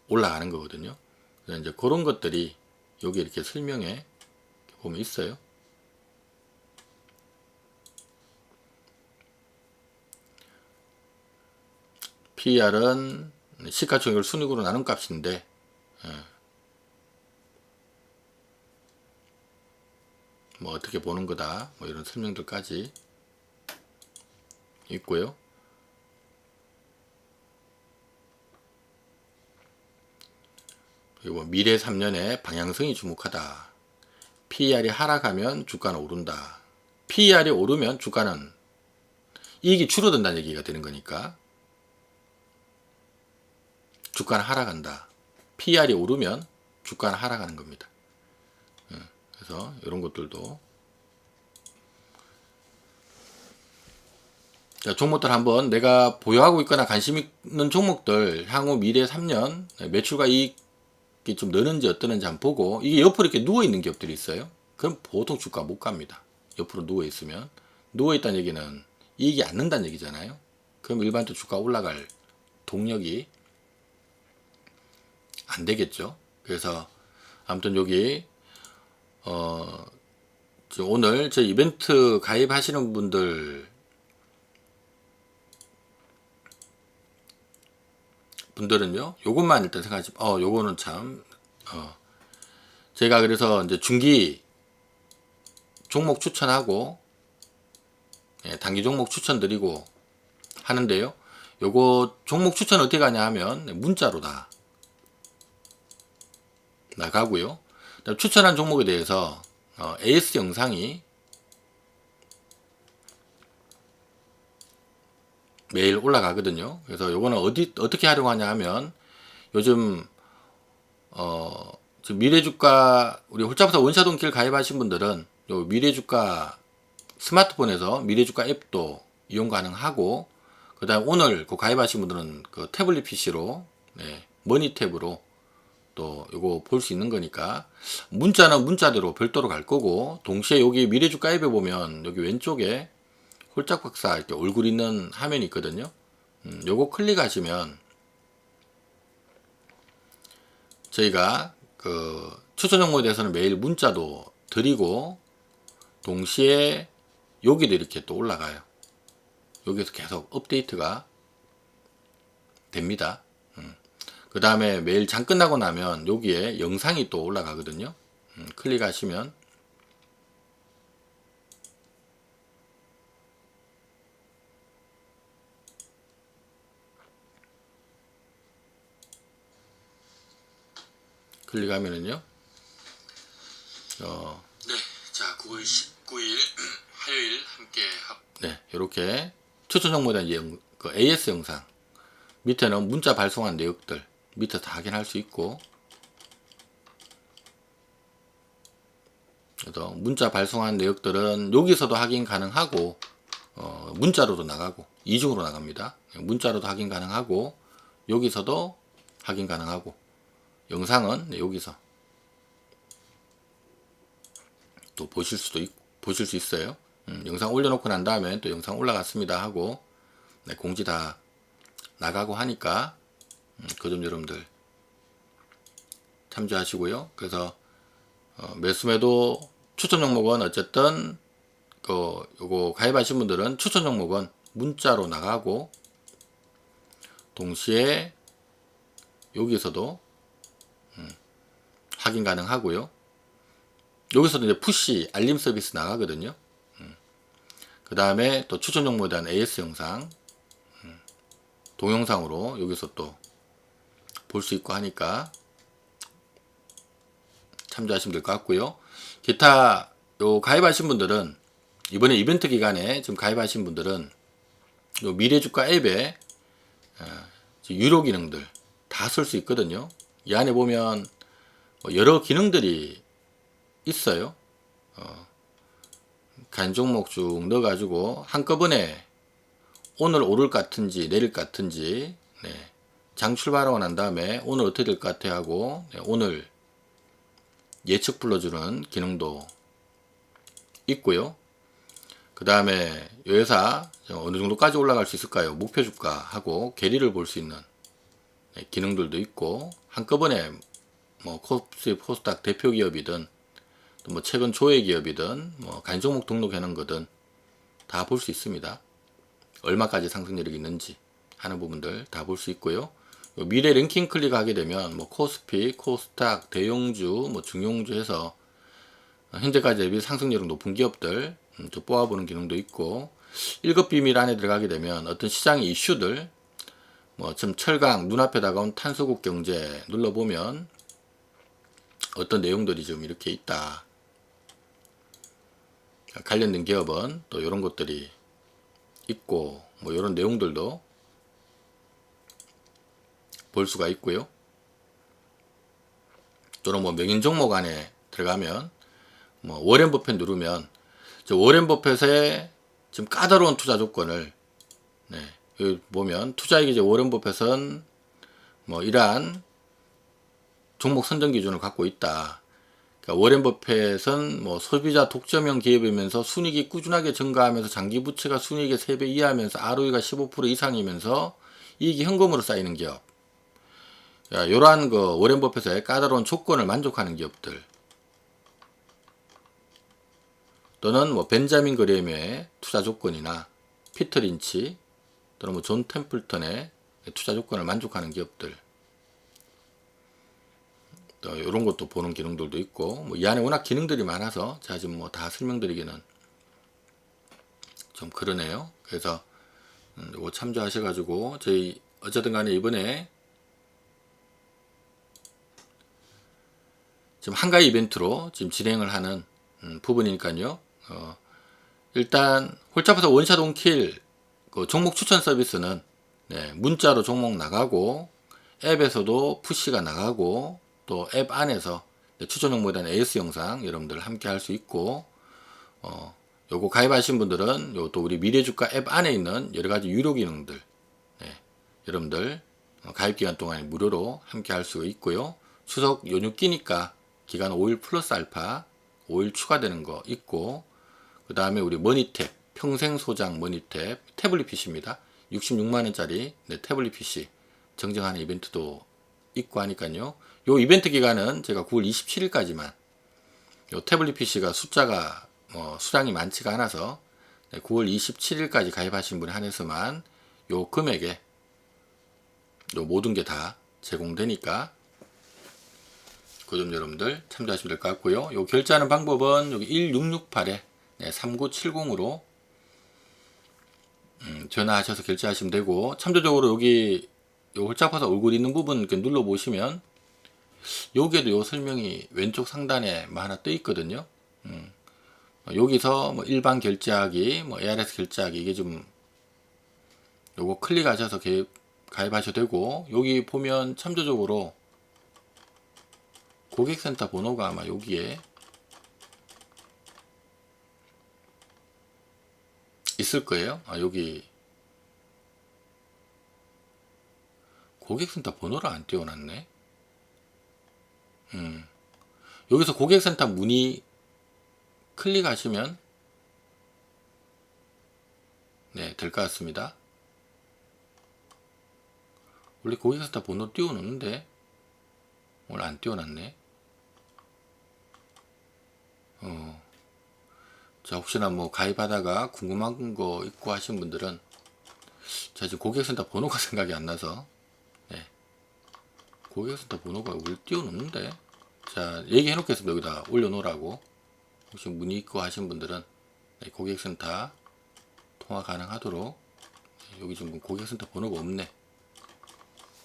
올라가는 거거든요. 그래서 이제 그런 것들이 여기 이렇게 설명에 보면 있어요. PER은 시가총액을 순이익으로 나눈 값인데 뭐 어떻게 보는 거다 뭐 이런 설명들까지 있고요. 그리고 미래 3년의 방향성이 주목하다. PER이 하락하면 주가는 오른다. PER이 오르면 주가는 이익이 줄어든다는 얘기가 되는 거니까 주가는 하락한다. PER이 오르면 주가는 하락하는 겁니다. 그래서 이런 것들도 자, 종목들 한번 내가 보유하고 있거나 관심 있는 종목들 향후 미래 3년 매출과 이익이 좀 느는지 어떠는지 한번 보고 이게 옆으로 이렇게 누워있는 기업들이 있어요. 그럼 보통 주가 못 갑니다. 옆으로 누워있으면 누워있다는 얘기는 이익이 안 는다는 얘기잖아요. 그럼 일반적으로 주가 올라갈 동력이 안 되겠죠. 그래서 아무튼 여기 오늘 제 이벤트 가입하시는 분들은요 요것만 일단 생각하시면 요거는 참 제가 그래서 이제 중기 종목 추천하고 단기 종목 추천드리고 하는데요. 요거 종목 추천 어떻게 가냐 하면 문자로 다 나가고요. 추천한 종목에 대해서 AS 영상이 매일 올라가거든요. 그래서 요거는 어떻게 활용하냐 하면 요즘 지금 미래주가 우리 홀짝부터 원샷원길 가입하신 분들은 요 미래주가 스마트폰에서 미래주가 앱도 이용 가능하고 그 다음 오늘 그 가입하신 분들은 그 태블릿 PC로 머니탭으로 또 요거 볼 수 있는 거니까 문자는 문자대로 별도로 갈 거고 동시에 여기 미래주가 앱에 보면 여기 왼쪽에 홀짝 박사 이렇게 얼굴 있는 화면이 있거든요. 요거 클릭하시면 저희가 그 추천 정보에 대해서는 매일 문자도 드리고 동시에 여기도 이렇게 또 올라가요. 여기서 계속 업데이트가 됩니다. 그 다음에 매일 장 끝나고 나면 여기에 영상이 또 올라가거든요. 클릭하시면 클릭하면은요. 네, 자 9월 19일 화요일 함께 네, 이렇게 추천 정보에 대한 그 AS 영상 밑에는 문자 발송한 내역들 밑에 다 확인할 수 있고, 그래서 문자 발송한 내역들은 여기서도 확인 가능하고 문자로도 나가고 이중으로 나갑니다. 문자로도 확인 가능하고 여기서도 확인 가능하고 영상은 여기서 또 보실 수 있어요. 영상 올려놓고 난 다음에 또 영상 올라갔습니다 하고 네, 공지 다 나가고 하니까 그 점 여러분들 참조하시고요. 그래서 매수매도 추천 종목은 어쨌든 요거 가입하신 분들은 추천 종목은 문자로 나가고 동시에 여기서도 확인 가능하고요. 여기서도 이제 푸시 알림 서비스 나가거든요. 그 다음에 또 추천 종목에 대한 AS 영상 동영상으로 여기서 또 볼 수 있고 하니까 참조하시면 될 것 같고요. 기타 요 가입하신 분들은 이번에 이벤트 기간에 지금 가입하신 분들은 요 미래주가 앱에 유료 기능들 다 쓸 수 있거든요. 이 안에 보면 여러 기능들이 있어요. 간 종목 쭉 넣어가지고 한꺼번에 오늘 오를 것 같은지 내릴 것 같은지 네. 장 출발하고 난 다음에 오늘 어떻게 될 것 같아 하고 네. 오늘 예측 불러주는 기능도 있고요. 그 다음에 이 회사 어느 정도까지 올라갈 수 있을까요? 목표 주가 하고 괴리를 볼 수 있는 네. 기능들도 있고 한꺼번에 뭐 코스피 코스닥 대표 기업이든 또 뭐 최근 조회 기업이든 뭐 간 종목 등록해놓은 거든 다 볼 수 있습니다. 얼마까지 상승률이 있는지 하는 부분들 다 볼 수 있고요. 미래 랭킹 클릭하게 되면 뭐 코스피, 코스닥, 대용주, 뭐 중용주 해서 현재까지 대비 상승률이 높은 기업들 좀 뽑아보는 기능도 있고 1급 비밀 안에 들어가게 되면 어떤 시장의 이슈들 뭐 지금 철강 눈앞에 다가온 탄소국 경제 눌러보면 어떤 내용들이 좀 이렇게 있다. 관련된 기업은 또 이런 것들이 있고 뭐 이런 내용들도 볼 수가 있고요. 또는 뭐 명인 종목 안에 들어가면 뭐 워렌 버핏 누르면 워렌 버핏의 지금 까다로운 투자 조건을 네, 여기 보면 투자액 이제 워렌 버핏은 뭐 이러한 종목 선정 기준을 갖고 있다. 그러니까 워렌 버핏은 뭐 소비자 독점형 기업이면서 순이익이 꾸준하게 증가하면서 장기 부채가 순이익의 3배 이하면서 ROE가 15% 이상이면서 이익이 현금으로 쌓이는 기업. 이러한 그 워렌 버핏의 까다로운 조건을 만족하는 기업들 또는 뭐 벤자민 그램의 투자 조건이나 피터 린치 또는 뭐 존 템플턴의 투자 조건을 만족하는 기업들 또 이런 것도 보는 기능들도 있고 뭐 이 안에 워낙 기능들이 많아서 제가 지금 뭐 다 설명드리기는 좀 그러네요. 그래서 이거 참조하셔가지고 저희 어쨌든 간에 이번에 지금 한가위 이벤트로 지금 진행을 하는 부분이니까요. 일단 홀짝부터 원샷 온킬 그 종목 추천 서비스는 네, 문자로 종목 나가고 앱에서도 푸시가 나가고 또 앱 안에서 추천 종목에 대한 AS 영상 여러분들 함께 할 수 있고 요거 가입하신 분들은 요 또 우리 미래주가 앱 안에 있는 여러가지 유료 기능들 네, 여러분들 가입 기간 동안 무료로 함께 할 수 있고요. 추석 연휴 끼니까 기간 5일 플러스 알파 5일 추가되는 거 있고 그 다음에 우리 머니탭 평생 소장 머니탭 태블릿 PC입니다. 66만원짜리 태블릿 PC 정정하는 이벤트도 있고 하니까요. 요 이벤트 기간은 제가 9월 27일까지만, 요 태블릿 PC가 숫자가 수량이 많지가 않아서 9월 27일까지 가입하신 분에 한해서만 요 금액에 요 모든 게 다 제공되니까 그 점 여러분들 참조하시면 될 것 같고요. 요 결제하는 방법은 여기 1668에 3970으로 전화하셔서 결제하시면 되고, 참조적으로 여기 요 홀짝파사 얼굴 있는 부분 이렇게 눌러 보시면 여기에도 요 설명이 왼쪽 상단에 뭐 하나 떠 있거든요. 여기서 뭐 일반 결제하기, 뭐 ARS 결제하기, 이게 좀 요거 클릭하셔서 가입하셔도 되고, 여기 보면 참조적으로 고객센터 번호가 아마 여기에 있을 거예요. 여기 고객센터 번호를 안 띄워놨네. 여기서 고객센터 문의 클릭하시면 될 것 같습니다. 원래 고객센터 번호 띄워놓는데 오늘 안 띄워놨네. 자, 혹시나 뭐 가입하다가 궁금한 거 있고 하신 분들은, 제가 지금 고객센터 번호가 생각이 안 나서, 고객센터 번호가 우리 띄워놓는데, 자, 얘기해 놓겠습니다. 여기다 올려놓으라고. 혹시 문의 있고 하신 분들은 고객센터 통화 가능하도록, 여기 지금 고객센터 번호가 없네.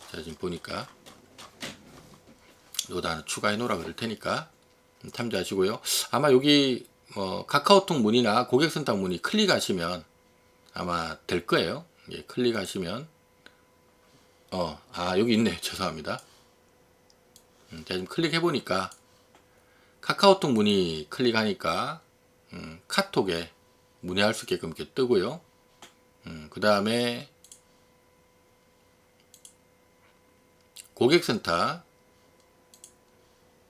제가 지금 보니까 여기다 하나 추가해 놓으라 그럴 테니까 참조하시고요. 아마 여기 카카오톡 문의나 고객센터 문의 클릭하시면 아마 될 거예요. 예, 클릭하시면 여기 있네요. 죄송합니다. 제가 지금 클릭해 보니까 카카오톡 문의 클릭하니까 카톡에 문의할 수 있게끔 이렇게 뜨고요. 그 다음에 고객센터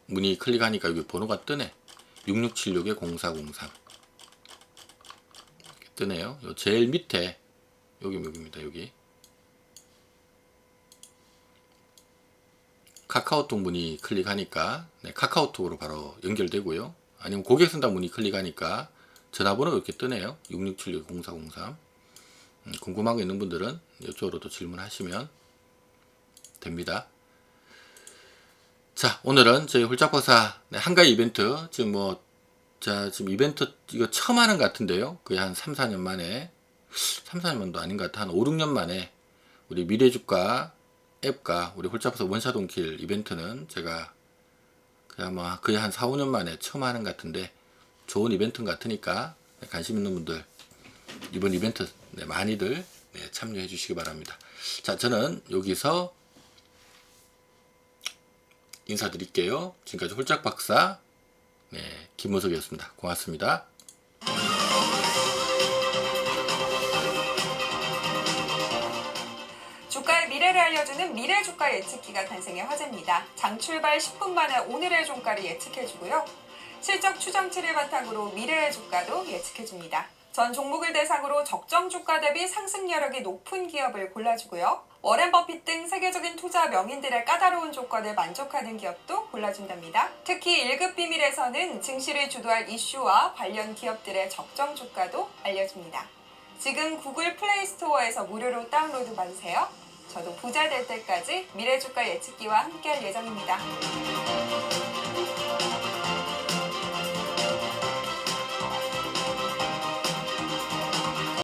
문의 클릭하니까 여기 번호가 뜨네. 6676-0403 이렇게 뜨네요. 요 제일 밑에 여기입니다. 여기 카카오톡 문의 클릭하니까 카카오톡으로 바로 연결되고요. 아니면 고객센터 문의 클릭하니까 전화번호가 이렇게 뜨네요. 6676-0403. 궁금한 거 있는 분들은 이쪽으로도 질문하시면 됩니다. 자, 오늘은 저희 홀짝박사 한가위 이벤트, 지금 지금 이벤트 이거 처음 하는 것 같은데요. 거의 한 3, 4년 만에, 3, 4년도 아닌 것 같아. 한 5, 6년 만에 우리 미래주가 앱과 우리 홀짝박사 원샷온킬 이벤트는 제가 아마 거의 한 4, 5년 만에 처음 하는 것 같은데, 좋은 이벤트 같으니까 관심 있는 분들 이번 이벤트 많이들 참여해 주시기 바랍니다. 자, 저는 여기서 인사드릴게요. 지금까지 홀짝박사 김우석이었습니다. 고맙습니다. 주가의 미래를 알려주는 미래주가 예측기가 탄생의 화제입니다. 장 출발 10분 만에 오늘의 종가를 예측해주고요. 실적 추정치를 바탕으로 미래의 주가도 예측해줍니다. 전 종목을 대상으로 적정 주가 대비 상승 여력이 높은 기업을 골라주고요. 워렌 버핏 등 세계적인 투자 명인들의 까다로운 조건을 만족하는 기업도 골라준답니다. 특히 1급 비밀에서는 증시를 주도할 이슈와 관련 기업들의 적정 주가도 알려줍니다. 지금 구글 플레이 스토어에서 무료로 다운로드 받으세요. 저도 부자 될 때까지 미래주가 예측기와 함께할 예정입니다.